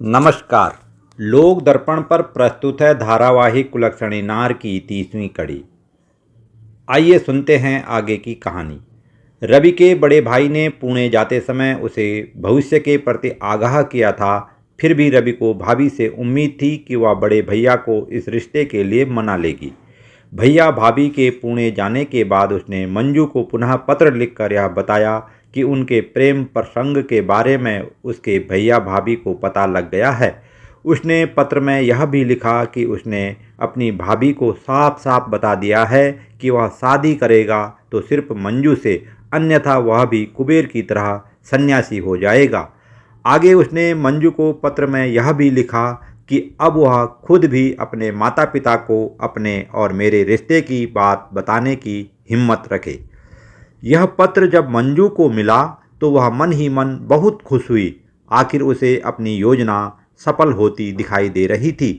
नमस्कार। लोक दर्पण पर प्रस्तुत है धारावाहिक कुलक्षणी नार की 30वीं कड़ी। आइए सुनते हैं आगे की कहानी। रवि के बड़े भाई ने पुणे जाते समय उसे भविष्य के प्रति आगाह किया था। फिर भी रवि को भाभी से उम्मीद थी कि वह बड़े भैया को इस रिश्ते के लिए मना लेगी। भैया भाभी के पुणे जाने के बाद उसने मंजू को पुनः पत्र लिखकर यह बताया कि उनके प्रेम प्रसंग के बारे में उसके भैया भाभी को पता लग गया है। उसने पत्र में यह भी लिखा कि उसने अपनी भाभी को साफ साफ बता दिया है कि वह शादी करेगा तो सिर्फ मंजू से, अन्यथा वह भी कुबेर की तरह सन्यासी हो जाएगा। आगे उसने मंजू को पत्र में यह भी लिखा कि अब वह खुद भी अपने माता पिता को अपने और मेरे रिश्ते की बात बताने की हिम्मत रखे। यह पत्र जब मंजू को मिला तो वह मन ही मन बहुत खुश हुई। आखिर उसे अपनी योजना सफल होती दिखाई दे रही थी।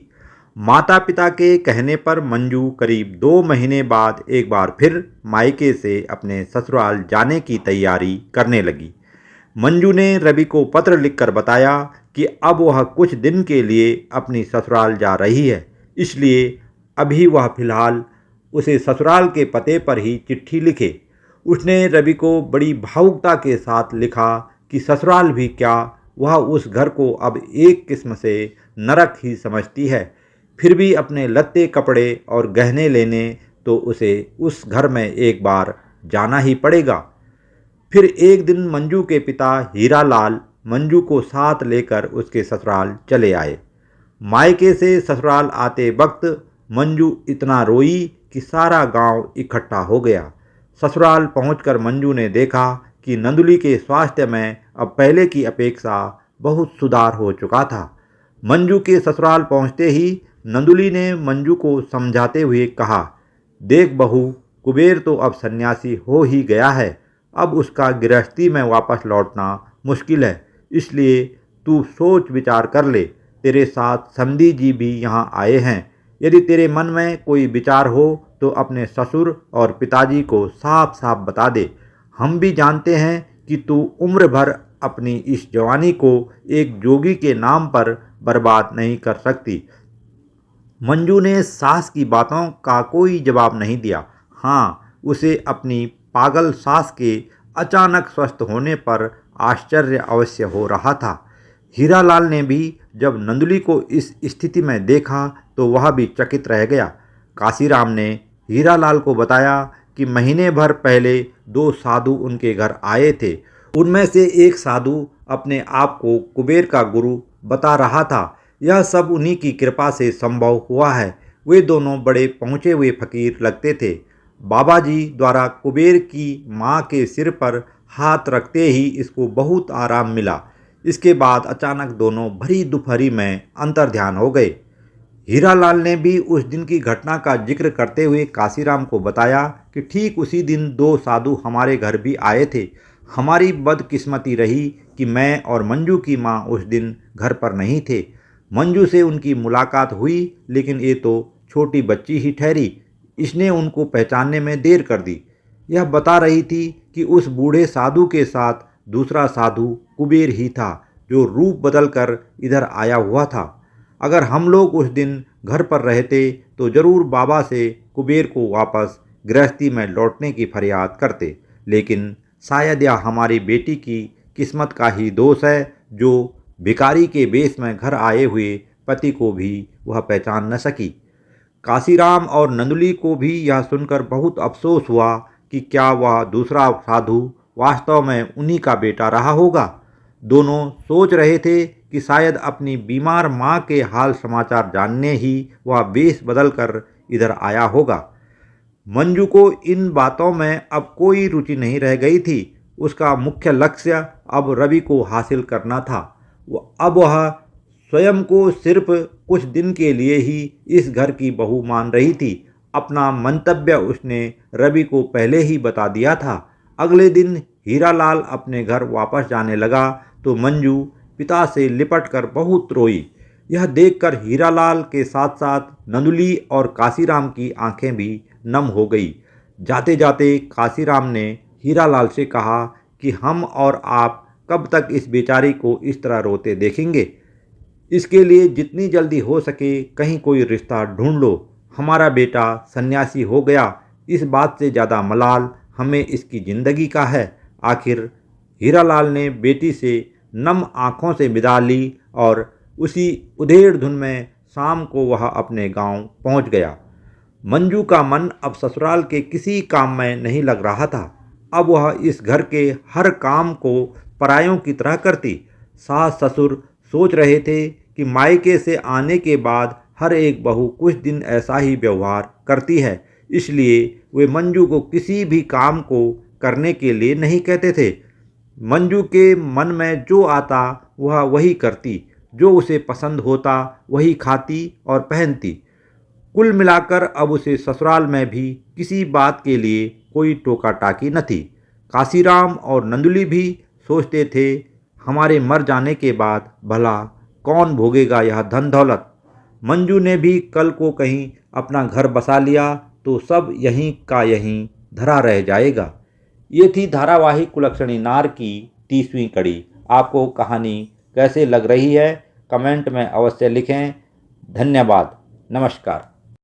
माता पिता के कहने पर मंजू करीब 2 महीने बाद एक बार फिर मायके से अपने ससुराल जाने की तैयारी करने लगी। मंजू ने रवि को पत्र लिखकर बताया कि अब वह कुछ दिन के लिए अपनी ससुराल जा रही है, इसलिए अभी वह फिलहाल उसे ससुराल के पते पर ही चिट्ठी लिखे। उसने रवि को बड़ी भावुकता के साथ लिखा कि ससुराल भी क्या, वह उस घर को अब एक किस्म से नरक ही समझती है। फिर भी अपने लत्ते कपड़े और गहने लेने तो उसे उस घर में एक बार जाना ही पड़ेगा। फिर एक दिन मंजू के पिता हीरालाल मंजू को साथ लेकर उसके ससुराल चले आए। मायके से ससुराल आते वक्त मंजू इतना रोई कि सारा गांव इकट्ठा हो गया। ससुराल पहुंचकर मंजू ने देखा कि नंदुली के स्वास्थ्य में अब पहले की अपेक्षा बहुत सुधार हो चुका था। मंजू के ससुराल पहुंचते ही नंदुली ने मंजू को समझाते हुए कहा, देख बहू, कुबेर तो अब सन्यासी हो ही गया है। अब उसका गृहस्थी में वापस लौटना मुश्किल है, इसलिए तू सोच विचार कर ले। तेरे साथ समधी जी भी यहाँ आए हैं। यदि तेरे मन में कोई विचार हो तो अपने ससुर और पिताजी को साफ साफ बता दे। हम भी जानते हैं कि तू उम्र भर अपनी इस जवानी को एक जोगी के नाम पर बर्बाद नहीं कर सकती। मंजू ने सास की बातों का कोई जवाब नहीं दिया। हाँ, उसे अपनी पागल सास के अचानक स्वस्थ होने पर आश्चर्य अवश्य हो रहा था। हीरालाल ने भी जब नंदुली को इस स्थिति में देखा तो वह भी चकित रह गया। काशीराम ने हीरालाल को बताया कि महीने भर पहले 2 साधु उनके घर आए थे। उनमें से एक साधु अपने आप को कुबेर का गुरु बता रहा था। यह सब उन्हीं की कृपा से संभव हुआ है। वे दोनों बड़े पहुँचे हुए फकीर लगते थे। बाबा जी द्वारा कुबेर की माँ के सिर पर हाथ रखते ही इसको बहुत आराम मिला। इसके बाद अचानक दोनों भरी दोपहरी में अंतर्ध्यान हो गए। हीरालाल ने भी उस दिन की घटना का जिक्र करते हुए काशीराम को बताया कि ठीक उसी दिन 2 साधु हमारे घर भी आए थे। हमारी बदकिस्मती रही कि मैं और मंजू की माँ उस दिन घर पर नहीं थे। मंजू से उनकी मुलाकात हुई, लेकिन ये तो छोटी बच्ची ही ठहरी। इसने उनको पहचानने में देर कर दी। यह बता रही थी कि उस बूढ़े साधु के साथ दूसरा साधु कुबेर ही था, जो रूप बदल कर इधर आया हुआ था। अगर हम लोग उस दिन घर पर रहते तो ज़रूर बाबा से कुबेर को वापस गृहस्थी में लौटने की फरियाद करते, लेकिन शायद यह हमारी बेटी की किस्मत का ही दोष है, जो भिखारी के वेश में घर आए हुए पति को भी वह पहचान न सकी। काशीराम और नंदुली को भी यह सुनकर बहुत अफसोस हुआ कि क्या वह दूसरा साधु वास्तव में उन्हीं का बेटा रहा होगा। दोनों सोच रहे थे कि शायद अपनी बीमार माँ के हाल समाचार जानने ही वह वेश बदल कर इधर आया होगा। मंजू को इन बातों में अब कोई रुचि नहीं रह गई थी। उसका मुख्य लक्ष्य अब रवि को हासिल करना था। अब वह स्वयं को सिर्फ कुछ दिन के लिए ही इस घर की बहू मान रही थी। अपना मंतव्य उसने रवि को पहले ही बता दिया था। अगले दिन हीरालाल अपने घर वापस जाने लगा तो मंजू पिता से लिपट कर बहुत रोई। यह देखकर हीरालाल के साथ साथ नंदुली और काशीराम की आंखें भी नम हो गई। जाते जाते काशीराम ने हीरालाल से कहा कि हम और आप कब तक इस बेचारी को इस तरह रोते देखेंगे। इसके लिए जितनी जल्दी हो सके कहीं कोई रिश्ता ढूंढ लो। हमारा बेटा सन्यासी हो गया, इस बात से ज़्यादा मलाल हमें इसकी ज़िंदगी का है। आखिर हीरालाल ने बेटी से नम आँखों से विदा ली और उसी उधेड़ धुन में शाम को वह अपने गांव पहुंच गया। मंजू का मन अब ससुराल के किसी काम में नहीं लग रहा था। अब वह इस घर के हर काम को परायों की तरह करती। सास ससुर सोच रहे थे कि मायके से आने के बाद हर एक बहू कुछ दिन ऐसा ही व्यवहार करती है, इसलिए वे मंजू को किसी भी काम को करने के लिए नहीं कहते थे। मंजू के मन में जो आता वह वही करती, जो उसे पसंद होता वही खाती और पहनती। कुल मिलाकर अब उसे ससुराल में भी किसी बात के लिए कोई टोका टाकी न थी। काशीराम और नंदुली भी सोचते थे, हमारे मर जाने के बाद भला कौन भोगेगा यह धन दौलत। मंजू ने भी कल को कहीं अपना घर बसा लिया तो सब यहीं का यहीं धरा रह जाएगा। ये थी धारावाहिक कुलक्षणी नार की 30वीं कड़ी। आपको कहानी कैसे लग रही है कमेंट में अवश्य लिखें। धन्यवाद। नमस्कार।